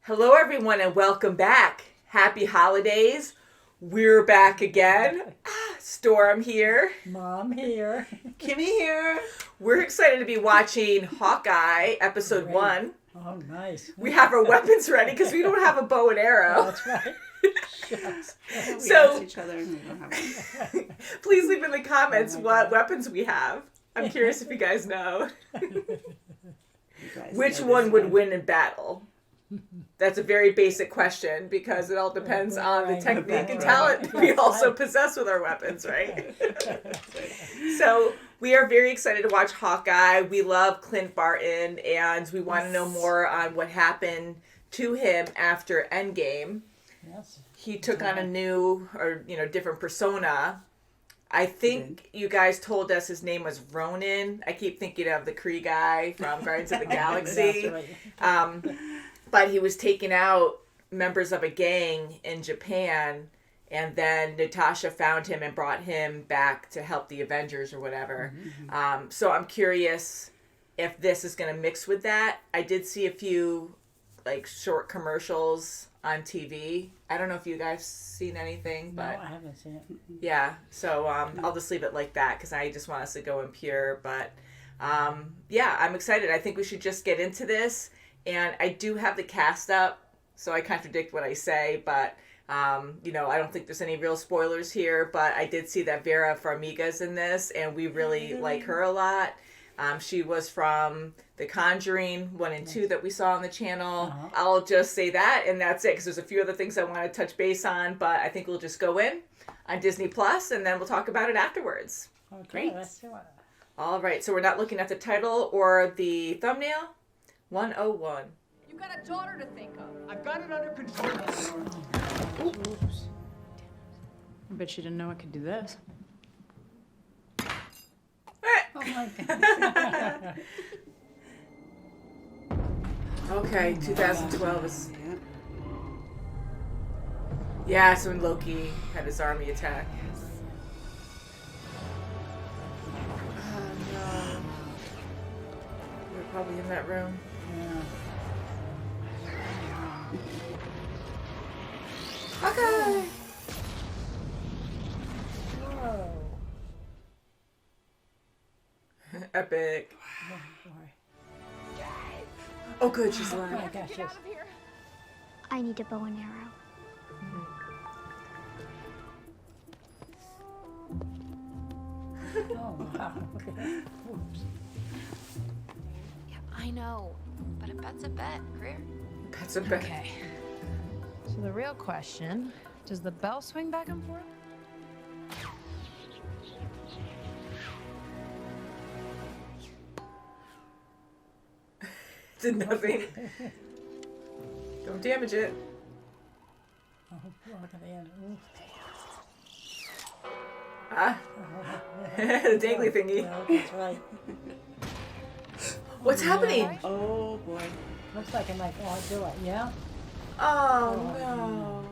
Hello, everyone, and welcome back. Happy holidays. We're back again. Storm here. Mom here. Kimmy here. We're excited to be watching Hawkeye, episode 1. Oh, nice. We have our weapons ready because we don't have a bow and arrow. That's right. Shucks. We asked each other and we don't have one. Please leave in the comments what weapons we have. I'm curious if you guys know. Which one would win in battle? That's a very basic question because it all depends on the technique and talent we also possess with our weapons, right? So we are very excited to watch Hawkeye. We love Clint Barton and we want to know more on what happened to him after Endgame. Yes. He took on a new or different persona. I think you guys told us his name was Ronin. I keep thinking of the Kree guy from Guardians of the Galaxy. That's right. But he was taking out members of a gang in Japan, and then Natasha found him and brought him back to help the Avengers or whatever. Mm-hmm. So I'm curious if this is going to mix with that. I did see a few short commercials on TV. I don't know if you guys seen anything, but no, I haven't seen it. yeah. So I'll just leave it like that because I just want us to go in pure. But yeah, I'm excited. I think we should just get into this. And I do have the cast up, so I contradict what I say, but, I don't think there's any real spoilers here, but I did see that Vera Farmiga's in this, and we really like her a lot. She was from The Conjuring 1 and 2 that we saw on the channel. Uh-huh. I'll just say that, and that's it, because there's a few other things I want to touch base on, but I think we'll just go in on Disney Plus, and then we'll talk about it afterwards. Okay, Great. let's do it. All right, so we're not looking at the title or the thumbnail. 101. You've got a daughter to think of. I've got it under control. Oops. I bet she didn't know I could do this. Oh my God. Okay, 2012 is... Yeah, so when Loki had his army attack. Oh, no. We're probably in that room. Yeah. Hawkeye! Whoa. Epic. Oh, boy. Oh, good, she's Oh my alive. gosh, yes. I need a bow and arrow. Oh, wow. Oops. Yeah, I know, but a bet's a bet, Greer. That's a bet. Okay. So the real question, does the bell swing back and forth? Did nothing. Don't damage it. Oh, look at the end. Ooh. Ah. The dangly thingy. Yeah, that's right. What's happening? Oh boy. Looks like it might do it, yeah? Oh, no.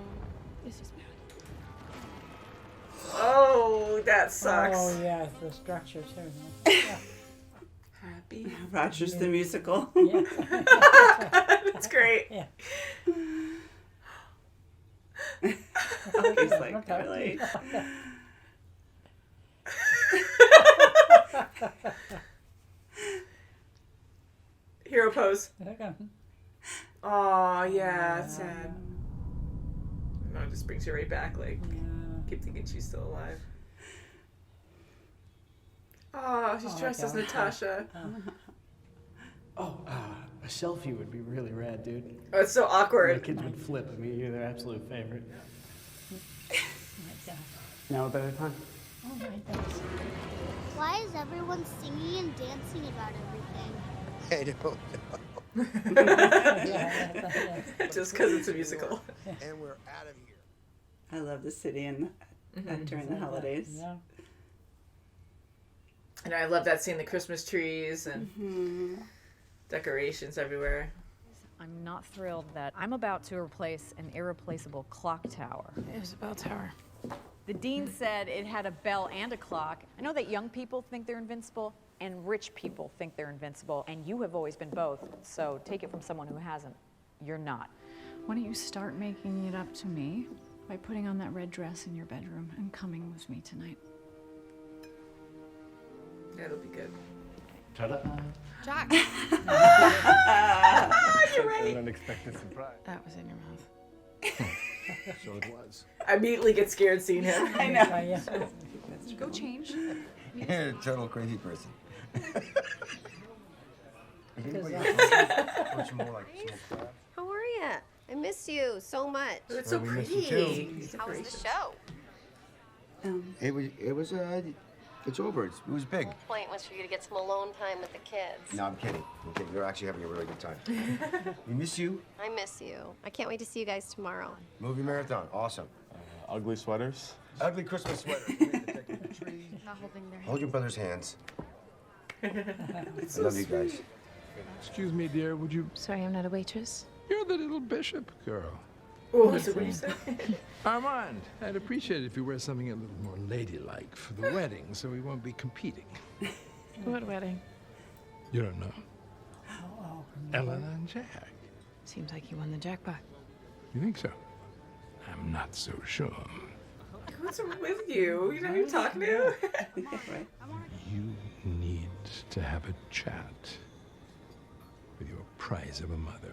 This is bad. Oh, that sucks. Oh, yeah, the structure, too. Yeah. Happy. Rogers the musical. Yeah. That's great. Yeah. He's like, Okay. really? Hero pose. Okay. Oh, yeah, that's sad. No, it just brings you right back. Like, Yeah. keep thinking she's still alive. Oh, she's Oh, dressed as God. Natasha. A selfie would be really rad, dude. Oh, it's so The awkward. kids would flip. I mean, you're their absolute favorite. My God. Now a better time. Oh, my goodness. Why is everyone singing and dancing about everything? I don't know. Yeah, that's Just because it's a musical. And we're out of here. I love the city and during the holidays. Yeah. And I love that seeing the Christmas trees and decorations everywhere. I'm not thrilled that I'm about to replace an irreplaceable clock tower. It was a bell tower. The dean said it had a bell and a clock. I know that young people think they're invincible and rich people think they're invincible, and you have always been both, so take it from someone who hasn't. You're not. Why don't you start making it up to me by putting on that red dress in your bedroom and coming with me tonight? That'll be good. Ta-da. Jack. You're right. An unexpected surprise. That was in your mouth. So it was. I immediately get scared seeing him. I know. Yeah. Go change. You're a total crazy person. How are ya? I missed you so much. It's so we miss pretty. you too. He's so How was gracious. the show? It's over. It was big. The point was for you to get some alone time with the kids. No, I'm kidding. I'm kidding. You're actually having a really good time. We miss you. I miss you. I can't wait to see you guys tomorrow. Movie marathon. Awesome. Ugly sweaters. Ugly Christmas sweater. The tree. Not holding their Hold your brother's hands. I love you guys. Excuse me, dear, would you... Sorry, I'm not a waitress. You're the little bishop girl. Oh, that's what you said. Armand, I'd appreciate it if you wear something a little more ladylike for the wedding, so we won't be competing. What wedding? You don't know. Oh, Ellen and Jack. Seems like you won the jackpot. You think so? I'm not so sure. What's wrong with you? You know who you're talking to? Right. You need to have a chat with your prize of a mother.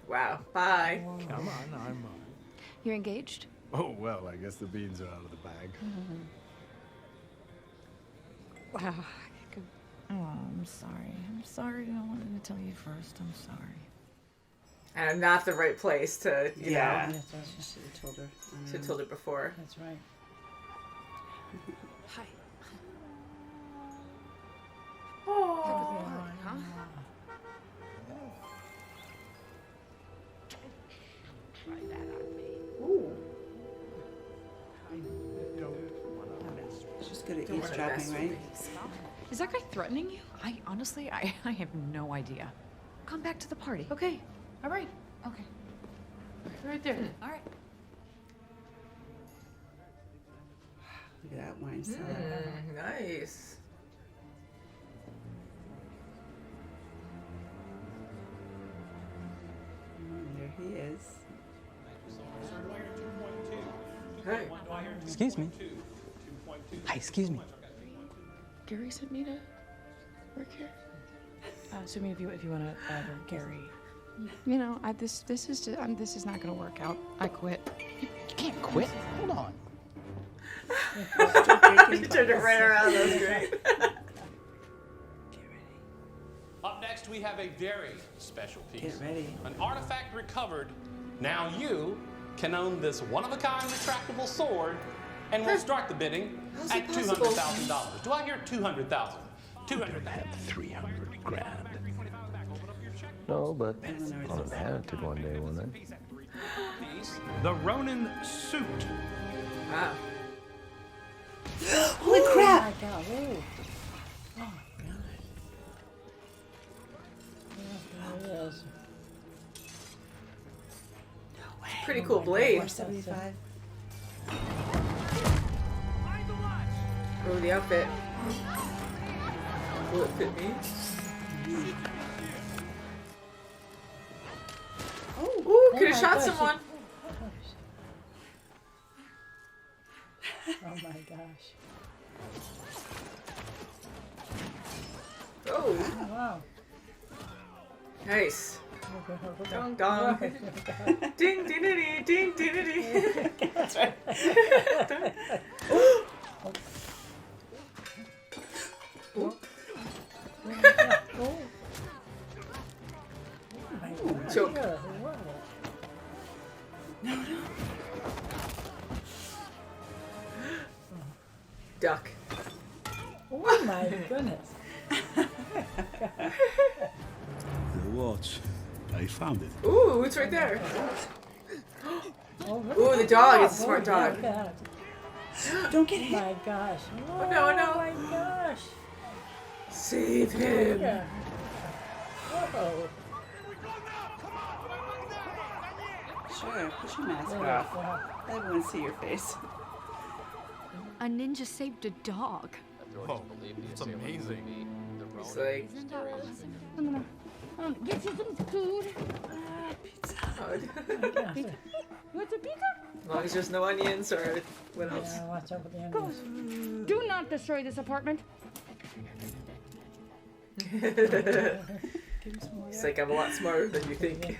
Wow. Bye. Come on, Armand. You're engaged? Oh, well, I guess the beans are out of the bag. Wow. Oh, I'm sorry. I'm sorry. I wanted to tell you first. I'm sorry. And not the right place to, you Yeah. know. That's right. She should have told her. Should have told her before. That's right. Hi. Oh. Huh? She's good at eavesdropping, right? Is that guy threatening you? I honestly, I have no idea. Come back to the party. Okay. All right. Okay. Right there. All right. Look at that wine cellar. Nice. There he is. Hey. Excuse me. Hi, excuse me. Gary sent me to work here. So I mean, if you want to add or Gary. You know, this is just, this is not gonna work out. I quit. You can't quit. Hold on. You turned it right around. That was great. Up next, we have a very special piece. Get ready. An artifact recovered. Now you can own this one-of-a-kind retractable sword, and we'll start the bidding at $200,000. Do I hear 200,000? 200,000. 300 grand. No, but I'll have had to one day, won't I? The Ronin suit. Wow. Holy crap! Oh my God. Ooh. Oh my God. Yeah, there it is. Pretty cool blade. 475. Oh, the outfit. Will it fit me? Ooh, could have shot someone. Oh my gosh. Oh, Wow. nice. Dong Dong dong. Ding ding ding ding ding ding ding. That's right. Choke. Duck. Oh my goodness. The watch. I found it. Ooh, it's right there. Oh, Ooh, the dog. It's a smart dog. Look at that. Don't get Oh hit. my gosh. Oh, no, no. Oh my gosh. Save him. Yeah. Whoa. Sure, put your mask Yeah, off. yeah. I want to see your face. A ninja saved a dog. Oh, it's amazing. It's like, I'm gonna get you some food. oh, God. What's a pizza? As long as there's no onions or what else? Yeah, watch out with the onions. Do not destroy this apartment. It's like I'm a lot smarter than you think.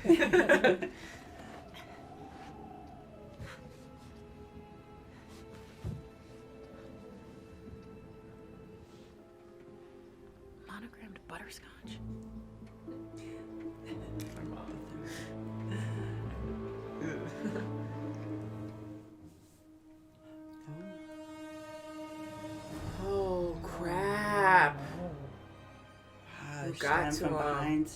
Monogrammed butterscotch. Oh crap! Who got to from him? behind?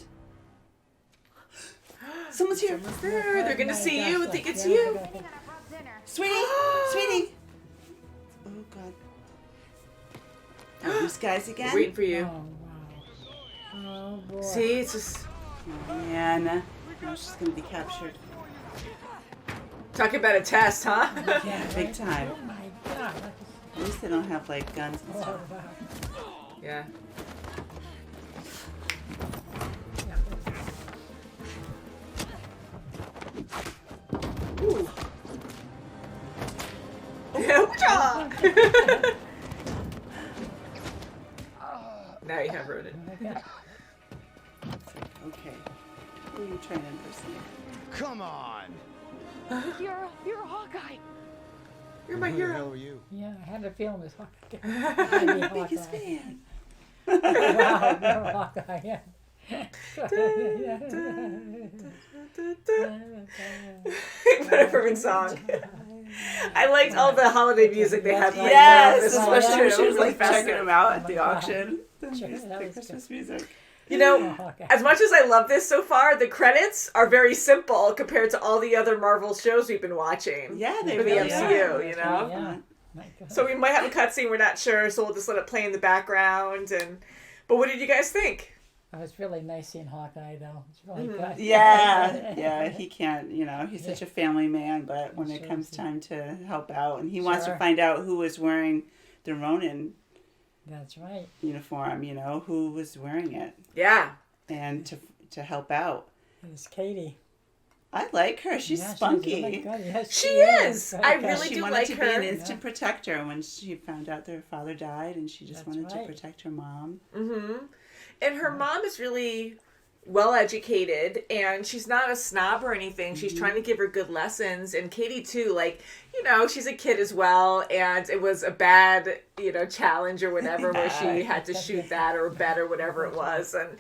Someone's here. Someone's there. They're gonna see you and think it's Yeah, you. Sweetie, sweetie. Oh God. Oh, these guys again? Waiting for you. Oh boy. See, it's just Oh, man. Now she's gonna be captured. talking about a test, huh? Yeah, big time. Oh my God. At least they don't have like guns and Oh, stuff. wow. Yeah. Ooh. Yeah, now you have Ronin. Okay. Who are you trying to impersonate? Come on! You're a Hawkeye. You're my Who the hero. hell are you? Yeah, I had a feeling it was Hawkeye. Biggest fan. Wow, you're a Hawkeye, yeah. What a perfect song. I liked all the holiday music they had. Like, Yes, this especially when was she was like checking festive. them out at the Oh my God. auction. The That was Christmas music. You know, as much as I love this so far, the credits are very simple compared to all the other Marvel shows we've been watching. Yeah, they for the really MCU, are. you know. Yeah. My God. So we might have a cutscene. We're not sure, so we'll just let it play in the background. But what did you guys think? It was really nice seeing Hawkeye, though. It's really good. Yeah, yeah, he can't, you know, he's such a family man, but when it comes time to help out, and he wants to Sure. find out who was wearing the Ronin That's right. uniform, you know, who was wearing it, Yeah. and to help out. It's Katie. I like her. She's Yeah, spunky. She's really good. Yes, She is. I really She do wanted like to her. be an instant protector when she found out their father died, and she just That's wanted right. to protect her mom. Mm-hmm. And her mom is really well educated, and she's not a snob or anything. She's trying to give her good lessons. And Katie too, like, you know, she's a kid as well, and it was a bad, you know, challenge or whatever where she had to shoot that or bet or whatever it was. And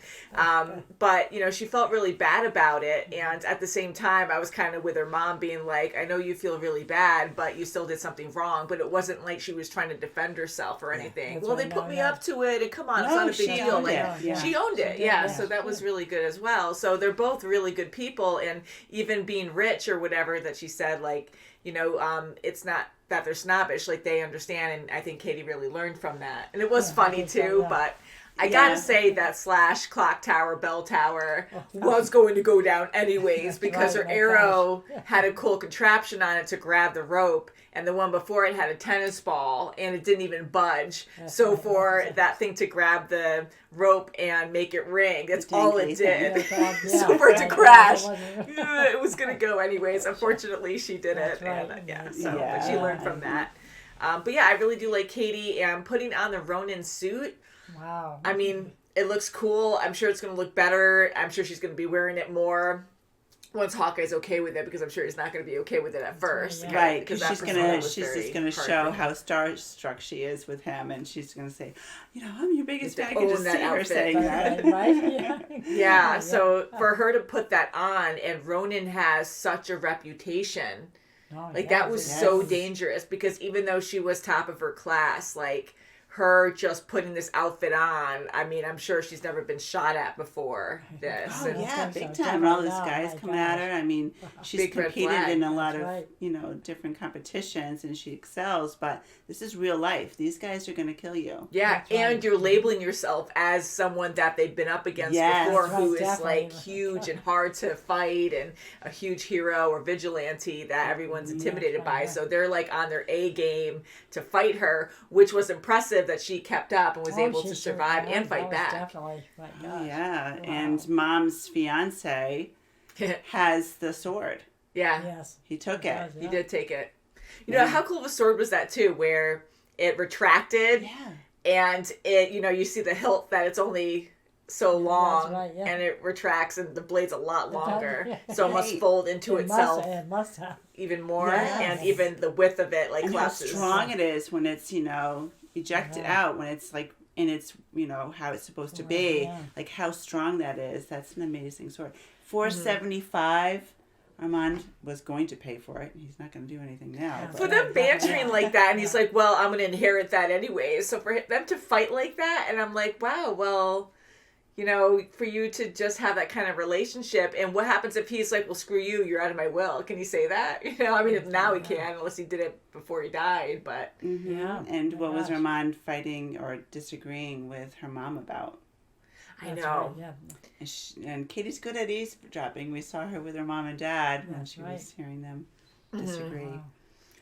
but, you know, she felt really bad about it. And at the same time, I was kind of with her mom being like, I know you feel really bad, but you still did something wrong. But it wasn't like she was trying to defend herself or anything. that's well, right. they put No, me no. up to it, and come on, it's No, not a big she deal. owned Like, it. Yeah. she owned it. She did, Yeah, yeah. so that was really good as well. So they're both really good people, and even being rich or whatever that she said, like, you know, it's not that they're snobbish, like they understand, and I think Katie really learned from that. And it was Yeah, funny I think so, too, yeah. but I Yeah. gotta say that Slash clock tower, bell tower was going to go down anyways because right, her my arrow gosh. had a cool contraption on it to grab the rope, and the one before it had a tennis ball, and it didn't even budge. That's So right. for that thing to grab the rope and make it ring, that's didn't all it anything. did. Yeah, So for it to right, crash, it wasn't- it was gonna go anyways. Unfortunately, she did That's it, right. and yeah, Yeah. so Yeah. but she learned from that. But yeah, I really do like Katie, and putting on the Ronin suit. Wow. I mean, it looks cool. I'm sure it's gonna look better. I'm sure she's gonna be wearing it more once Hawkeye's okay with it, because I'm sure he's not gonna be okay with it at first. yeah. Right, because because that she's persona was just very gonna hard show for how him. starstruck she is with him, and she's gonna say, you know, I'm your biggest You fan. have I to can just own that see her outfit. saying that. Right? Yeah. Yeah, so for her to put that on, and Ronin has such a reputation. Oh, Like, yeah, that was yes. so dangerous, because even though she was top of her class, like, her just putting this outfit on, I mean, I'm sure she's never been shot at before this. Oh And yeah, think big so. time. And all these Oh, guys my coming at gosh. her. I mean, she's Big red competed flag. in a lot That's of right. you know different competitions, and she excels. But this is real life. These guys are gonna kill you. Yeah, That's right. and you're labeling yourself as someone that they've been up against Yes. before, That's who right, is like definitely. huge and hard to fight, and a huge hero or vigilante that everyone's intimidated right, by. yeah. So they're like on their A game to fight her, which was impressive that she kept up and was Oh, able she to sure survive was. and fight That was back. Definitely. My Oh, gosh. yeah, Wow. and mom's fiance has the sword. Yeah. Yes. He took it. He did take it. You know, how cool of a sword was that too, where it retracted and it, you know, you see the hilt that it's only so long and it retracts and the blade's a lot longer. So it must fold into itself It must have. even more. And even the width of it and collapses. how strong it is when it's, you know, ejected out, when it's like in its, you know, how it's supposed to be. Like how strong that is. That's an amazing sword. $475. Armand was going to pay for it. He's not going to do anything now. For them bantering like that, and he's like, well, I'm going to inherit that anyway. So for them to fight like that, and I'm like, wow, well, you know, for you to just have that kind of relationship, and what happens if he's like, well, screw you, you're out of my will? Can he say that? You know, I mean, now he can, unless he did it before he died, but... And what was Armand fighting or disagreeing with her mom about? I know. And Katie's good at eavesdropping. We saw her with her mom and dad when she was hearing them disagree.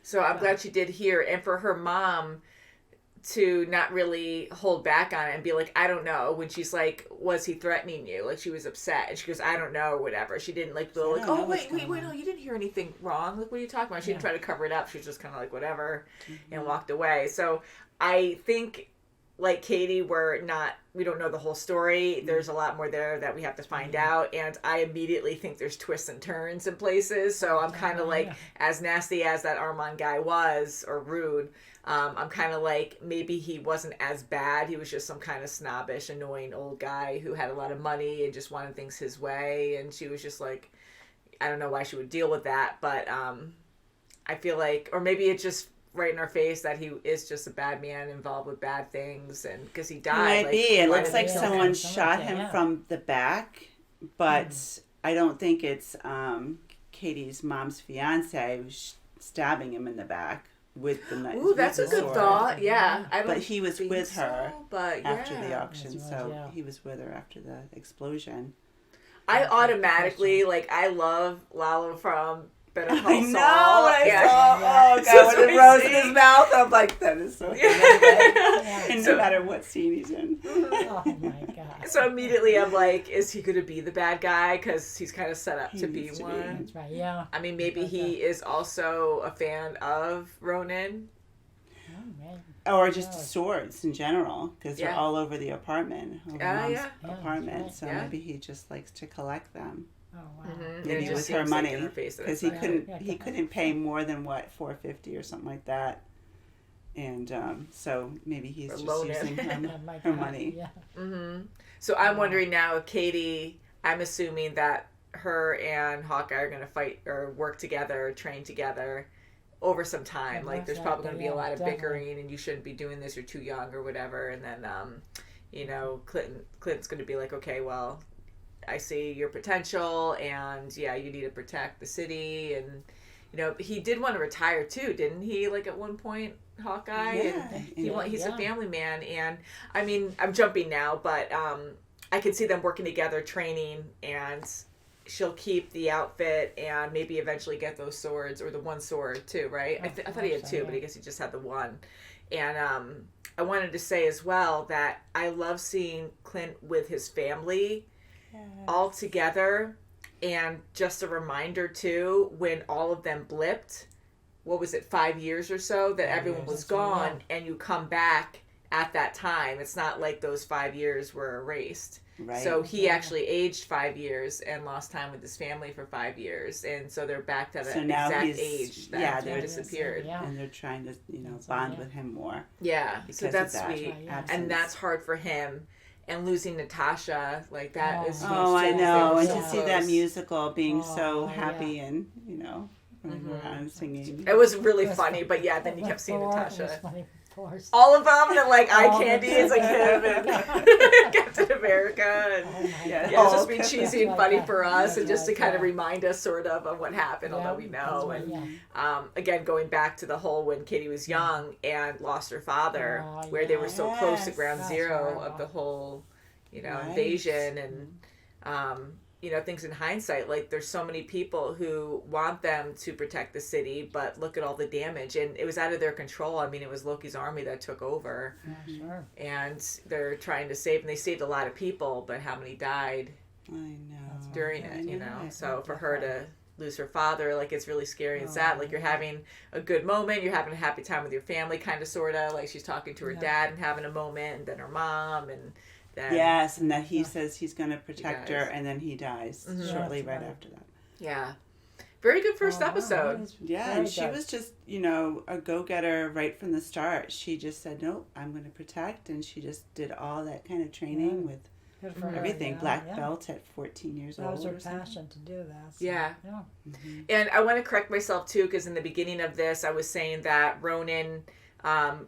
So I'm glad she did hear. And for her mom to not really hold back on it and be like, I don't know. When she's like, was he threatening you? Like, she was upset. And she goes, I don't know, or whatever. She didn't like, go like, oh, wait, no, you didn't hear anything wrong. Like, what are you talking about? She didn't try to cover it up. She was just kind of like, whatever, and walked away. So I think... like Katie, we don't know the whole story. There's a lot more there that we have to find out. And I immediately think there's twists and turns in places. So I'm kind of like, as nasty as that Armand guy was, or rude, I'm kind of like, maybe he wasn't as bad. He was just some kind of snobbish, annoying old guy who had a lot of money and just wanted things his way. And she was just like, I don't know why she would deal with that. But I feel like, or maybe it just... right in our face that he is just a bad man involved with bad things, and because he died. It might be. It looks like someone shot him from the back, but I don't think it's Katie's mom's fiance stabbing him in the back with the knife. Ooh, that's a good thought. Yeah, but he was with her after the yeah. auction, so he was with her after the explosion. I automatically I love Lalo from Better Call Saul. I know when I saw, oh god, So when it rose in his mouth, I'm like, that is so good. And no matter what scene he's in. Oh my god. So immediately I'm like, is he going to be the bad guy? Because he's kind of set up to be one. That's right, yeah. I mean, maybe he is also a fan of Ronin. Or just swords in general, because they're all over the apartment. Mom's apartment. Right. So maybe he just likes to collect them. Oh wow. Maybe with her money, because he couldn't pay more than what, $450 or something like that, and so maybe he's just using her money. So I'm wondering now, Katie. I'm assuming that her and Hawkeye are going to fight or work together, train together over some time. Like there's probably going to be a lot of bickering, and you shouldn't be doing this. You're too young or whatever. And then you know, Clint's going to be like, okay, well, I see your potential, and yeah, you need to protect the city. And you know, he did want to retire too, didn't he? Like at one point, Hawkeye. And he's a family man, and I mean, I'm jumping now, but I could see them working together, training, and she'll keep the outfit and maybe eventually get those swords, or the one sword too, right? I thought he had two, but I guess he just had the one. And I wanted to say as well that I love seeing Clint with his family all together. And just a reminder too, when all of them blipped, what was it, 5 years or so, that everyone was gone, and you come back at that time. It's not like those 5 years were erased. Right. So he actually aged 5 years and lost time with his family for 5 years, and so they're back to the exact age that they disappeared. And they're trying to, bond with him more. Yeah, so that's sweet, and that's hard for him. And losing Natasha, like that is. Oh, I know, and to see that musical being so happy and running around singing. It was really funny, but yeah, then you kept seeing Natasha. All of them, and like eye candy is like him and Captain America, and it's just be cheesy and funny for us, and just to kind of remind us sort of what happened, although we know. And again, going back to the whole when Katie was young and lost her father, where they were so close to ground zero of the whole, invasion, and things in hindsight, like there's so many people who want them to protect the city, but look at all the damage, and it was out of their control. I mean, it was Loki's army that took over, and they're trying to save, and they saved a lot of people, but how many died? I know. during I it, you know. know. So for her to lose her father, like, it's really scary and sad. Like, you're having a good moment, you're having a happy time with your family, kind of, sort of. Like, she's talking to her dad and having a moment, and then her mom, and then... Yes, and that he says he's going to protect her, and then he dies shortly right after that. Yeah. Very good first episode. Yeah, and she was just, you know, a go-getter right from the start. She just said, nope, I'm going to protect, and she just did all that kind of training with everything. Black belt at 14 years old. That was her passion to do that. So, yeah. And I want to correct myself, too, because in the beginning of this, I was saying that Ronin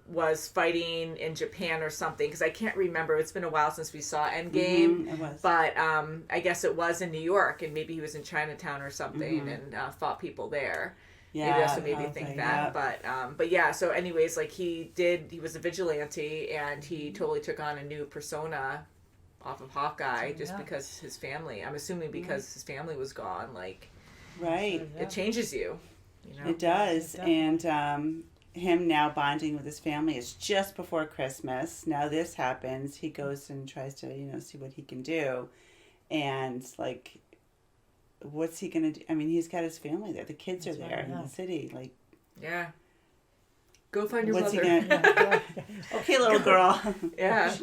was fighting in Japan or something, because I can't remember. It's been a while since we saw Endgame. It was. But I guess it was in New York, and maybe he was in Chinatown or something and fought people there. Yeah, maybe that's what made me think that. But yeah, so anyways, like, he was a vigilante, and he totally took on a new persona off of Hawkeye just because his family, I'm assuming because his family was gone, like, it changes you, you know? It does. And him now bonding with his family is just before Christmas. Now this happens. He goes and tries to, you know, see what he can do. And, like, what's he going to do? I mean, he's got his family there. The kids are there in the city. Like, go find your mother. He gonna... Okay, little girl. Yeah.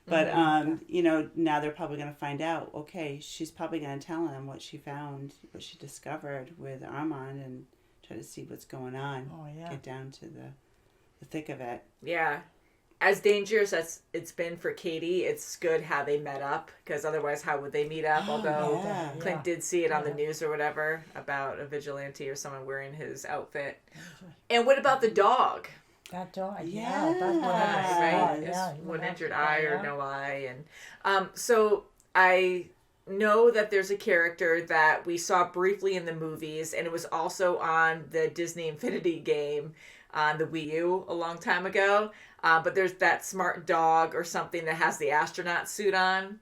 But, you know, now they're probably going to find out, okay, she's probably going to tell him what she found, what she discovered with Armand, and try to see what's going on. Get down to the thick of it. Yeah. As dangerous as it's been for Katie, it's good how they met up, because otherwise how would they meet up? Although Clint did see it on the news or whatever about a vigilante or someone wearing his outfit. And what about the dog? That dog, that's right? One injured eye or no eye. And so I know that there's a character that we saw briefly in the movies, and it was also on the Disney Infinity game on the Wii U a long time ago. But there's that smart dog or something that has the astronaut suit on.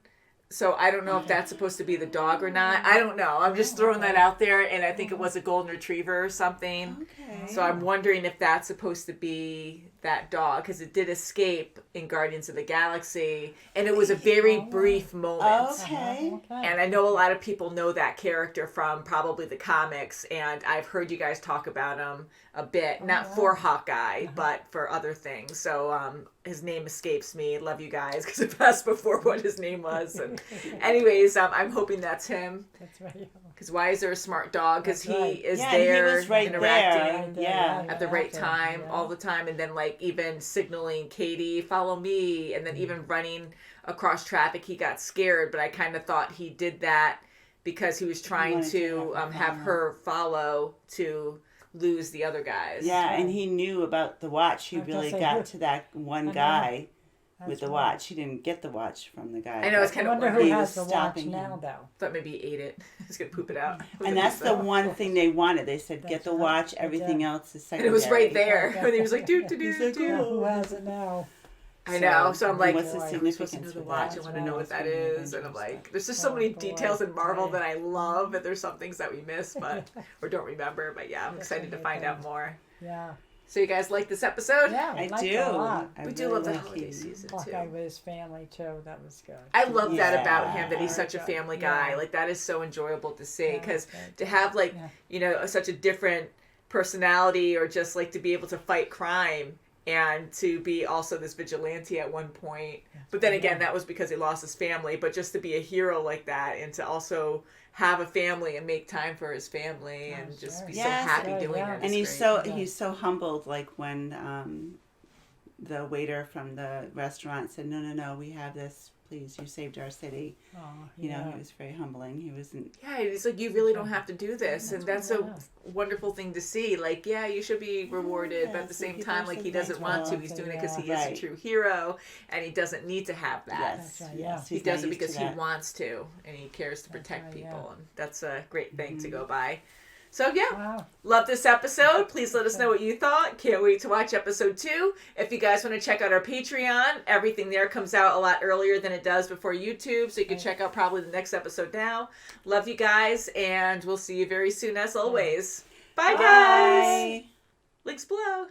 So I don't know if that's supposed to be the dog or not. I don't know. I'm just throwing that out there, and I think it was a golden retriever or something. Okay. So I'm wondering if that's supposed to be that dog, because it did escape in Guardians of the Galaxy, and it was a very brief moment. Okay. And I know a lot of people know that character from probably the comics, and I've heard you guys talk about him a bit, not for Hawkeye, but for other things. So his name escapes me. Love you guys, because it passed before what his name was. And anyways, I'm hoping that's him. That's right. Because why is there a smart dog? Because he is he there was right interacting there. at the right time all the time, and then, like, even signaling Katie, follow me, and then even running across traffic. He got scared, but I kind of thought he did that because he was trying to have her follow to lose the other guys. Yeah, and he knew about the watch. He really got to that one guy with the watch. He didn't get the watch from the guy. I know, it's kind of... I wonder who has the watch now, though. Thought maybe he ate it. He's going to poop it out. And that's the one thing they wanted. They said, get the watch, everything else is secondary. And it was right there. And he was like, do. Who has it now? I know, so I'm like, what's the significance of the watch? I want to know what that is. And I'm like, there's just so many details in Marvel that I love, and there's some things that we miss, but or don't remember. But yeah, I'm excited to find out more. Yeah. So you guys like this episode? Yeah, I liked do. it a lot. We do love the holiday season too. Hawkeye with his family too. That was good. I love that about him, that he's such a family guy. Like, that is so enjoyable to see, because to have, like, you know, such a different personality, or just like to be able to fight crime, and to be also this vigilante at one point. But then again, that was because he lost his family. But just to be a hero like that, and to also have a family and make time for his family, and just be so happy doing it. And he's so humbled, like when the waiter from the restaurant said, no, we have this, please, you saved our city. You know, he was very humbling. He wasn't... Yeah, he's like, you really don't have to do this. And that's a wonderful thing to see. Like, yeah, you should be rewarded, but at the same time, like, he doesn't want to. He's doing it because he is a true hero, and he doesn't need to have that. He does it because he wants to, and he cares to protect people. And that's a great thing to go by. So yeah, love this episode. Please let us know what you thought. Can't wait to watch episode 2. If you guys want to check out our Patreon, everything there comes out a lot earlier than it does before YouTube, so you can check out probably the next episode now. Love you guys, and we'll see you very soon as always. Bye guys. Links below.